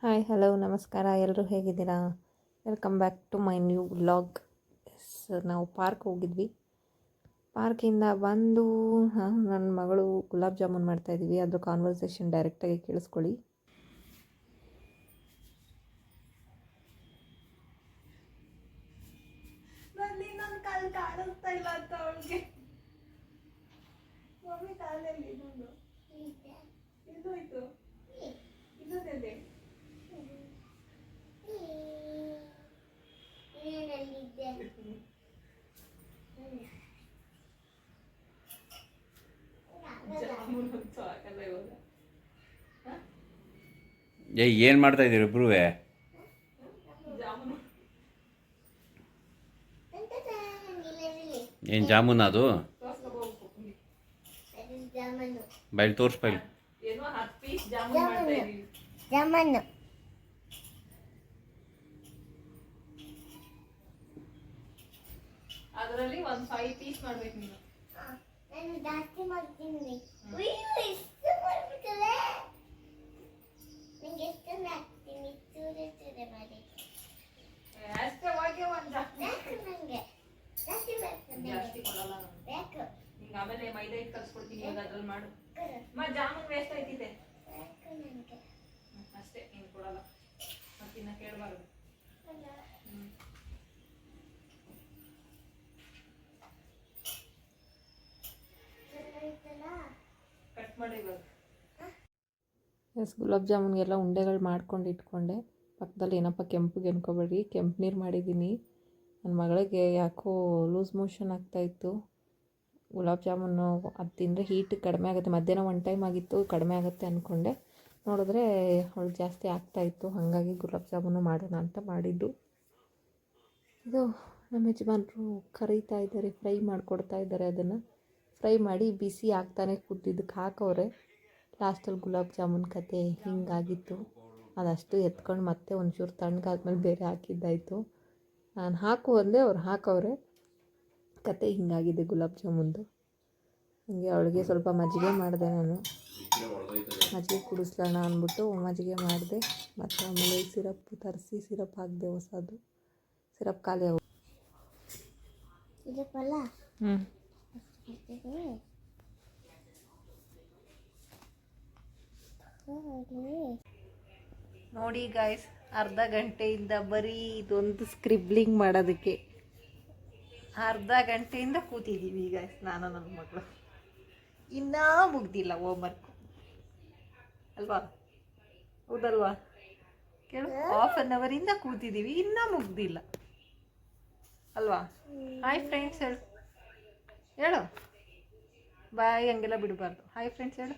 Hi hello ನಮಸ್ಕಾರ, ಎಲ್ಲರೂ ಹೇಗಿದ್ದೀರಾ? Welcome back to my new vlog. ನಾವು ಪಾರ್ಕ್ ಹೋಗಿದ್ವಿ. ಪಾರ್ಕಿಂದ ಬಂದು ನನ್ನ ಮಗಳು ಗುಲಾಬ್ ಜಾಮೂನ್ ಮಾಡ್ತಾಯಿದ್ವಿ. ಅದ್ರ ಕಾನ್ವರ್ಸೇಷನ್ ಡೈರೆಕ್ಟಾಗಿ ಕೇಳಿಸ್ಕೊಳ್ಳಿ. ಏನು ಮಾಡ್ತಾ ಇದ್ದೀರಿ ಇಬ್ರು? ಏನು ಜಾಮೂನ್ ಅದು? ಬೈಲ್ ತೋರ್ಸ್ ಬೈಲ್. ಜಾಮೂನು ಅದರಲ್ಲಿ ಒಂದು 5 ಪೀಸ್ ಮಾಡ್ಬೇಕು ನೀನು. ನಾನು ಜಾಸ್ತಿ ಮಾಡ್ತೀನಿ. ಎಷ್ಟು ಮಾಡ್ಬೇಕಲ್ಲ? ನಿಂಗೆ ಎಷ್ಟು ಹಾಕ್ತೀನಿ? ಚೂರೆ ಚೂರೆ ಮಾಡಿ ಅಷ್ಟೇ ಹೋಗಿ ಒಂದು ಜಾಸ್ತಿ ನನಗೆ ಜಾಸ್ತಿ ಬೇಕು. ಜಾಸ್ತಿ ಕೊಡಲ್ಲ ನಾನು. ಬೇಕು ನಿಂಗೆ ಆಮೇಲೆ ಮೈದಾ ಹಿಟ್ಟು ಕಲ್ಸ್ಕೊಡ್ತೀನಿ, ಇವಾಗ ಅದ್ರಲ್ಲಿ ಮಾಡು. ಜಾಮೂನ್ ವೇಸ್ಟ್ ಆಯ್ತಿದೆ. ಬೇಕು ನನಗೆ ಅಷ್ಟೇ, ನೀನು ಕೊಡಲ್ಲ ಮತ್ತಿನ್ನ ಕೇಳಬಾರ್ದು. ಕಟ್ ಮಾಡಿ ಇವಾಗ. ಎಸ್, ಗುಲಾಬ್ ಜಾಮೂನ್ಗೆಲ್ಲ ಉಂಡೆಗಳು ಮಾಡ್ಕೊಂಡು ಇಟ್ಕೊಂಡೆ. ಪಕ್ಕದಲ್ಲಿ ಏನಪ್ಪ ಕೆಂಪಿಗೆ ಅನ್ಕೋಬೇಡಿ, ಕೆಂಪು ನೀರು ಮಾಡಿದ್ದೀನಿ. ನನ್ನ ಮಗಳಿಗೆ ಯಾಕೋ ಲೂಸ್ ಮೋಷನ್ ಆಗ್ತಾಯಿತ್ತು. ಗುಲಾಬ್ ಜಾಮೂನು ಅದು ತಿಂದರೆ ಹೀಟ್ ಕಡಿಮೆ ಆಗುತ್ತೆ. ಮಧ್ಯಾಹ್ನ 1 ಟೈಮ್ ಆಗಿತ್ತು, ಕಡಿಮೆ ಆಗುತ್ತೆ ಅಂದ್ಕೊಂಡೆ. ನೋಡಿದ್ರೆ ಅವಳು ಜಾಸ್ತಿ ಆಗ್ತಾಯಿತ್ತು. ಹಾಗಾಗಿ ಗುಲಾಬ್ ಜಾಮೂನು ಮಾಡೋಣ ಅಂತ ಮಾಡಿದ್ದು. ಇದು ನಮ್ಮ ಯಜಮಾನರು ಕರೀತಾ ಇದ್ದಾರೆ, ಫ್ರೈ ಮಾಡಿಕೊಡ್ತಾ ಇದ್ದಾರೆ. ಅದನ್ನು ಫ್ರೈ ಮಾಡಿ ಬಿಸಿ ಆಗ್ತಾನೆ ಕೂತಿದ್ದಕ್ಕೆ ಹಾಕವ್ರೆ. ಲಾಸ್ಟಲ್ಲಿ ಗುಲಾಬ್ ಜಾಮೂನ್ ಕತೆ ಹಿಂಗಾಗಿತ್ತು. ಅದಷ್ಟು ಎತ್ಕೊಂಡು ಮತ್ತೆ ಒಂಚೂರು ತಣ್ಣಗಾದ್ಮೇಲೆ ಬೇರೆ ಹಾಕಿದ್ದಾಯಿತು. ನಾನು ಹಾಕು ಅಂದೆ, ಅವ್ರು ಹಾಕವ್ರೆ. ಕತೆ ಹಿಂಗಾಗಿದೆ ಗುಲಾಬ್ ಜಾಮೂನ್ದು. ಹಾಗೆ ಅವಳಿಗೆ ಸ್ವಲ್ಪ ಮಜ್ಜಿಗೆ ಮಾಡಿದೆ. ನಾನು ಮಜ್ಜಿಗೆ ಕುಡಿಸ್ಲೋಣ ಅಂದ್ಬಿಟ್ಟು ಮಜ್ಜಿಗೆ ಮಾಡಿದೆ. ಮತ್ತು ಆಮೇಲೆ ಸಿರಪ್ ತರಿಸಿ ಸಿರಪ್ ಹಾಕಿದೆ, ಹೊಸದು ಸಿರಪ್ ಖಾಲಿ ಆಗೋದು. ನೋಡಿ ಗಾಯ್ಸ್, ಅರ್ಧ ಗಂಟೆಯಿಂದ ಬರೀ ಇದೊಂದು ಸ್ಕ್ರಿಬ್ಲಿಂಗ್ ಮಾಡೋದಕ್ಕೆ ಅರ್ಧ ಗಂಟೆಯಿಂದ ಕೂತಿದ್ದೀವಿ ಗಾಯ್ಸ್, ನಾನು ನನ್ನ ಮಗಳು. ಇನ್ನೂ ಮುಗ್ದಿಲ್ಲ ಹೋಮ್ವರ್ಕು ಅಲ್ವಾ? ಹೌದಲ್ವಾ? ಕೇಳು, ½ ಅವರಿಂದ ಕೂತಿದ್ದೀವಿ, ಇನ್ನೂ ಮುಗ್ದಿಲ್ಲ ಅಲ್ವಾ? ಹಾಯ್ ಫ್ರೆಂಡ್ಸ್ ಹೇಳು, ಹೇಳು ಬಾಯ್, ಹಂಗೆಲ್ಲ ಬಿಡಬಾರ್ದು. ಹಾಯ್ ಫ್ರೆಂಡ್ಸ್ ಹೇಳು.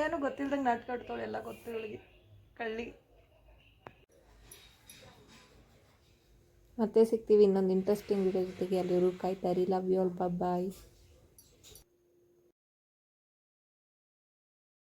ಏನು ಗೊತ್ತಿಲ್ದಂಗೆ ನಾಟಕ ಆಡ್ತಾಳೆ, ಎಲ್ಲ ಗೊತ್ತು ಇವಳಿಗೆ, ಕಳ್ಳಿ. ಮತ್ತೆ ಸಿಗ್ತೀವಿ ಇನ್ನೊಂದು ಇಂಟ್ರೆಸ್ಟಿಂಗ್ ವಿಡಿಯೋ ಜೊತೆಗೆ. ಅಲ್ಲಿವರೆಗೂ ಕಾಯ್ತಾರಿ. Love you all, bye.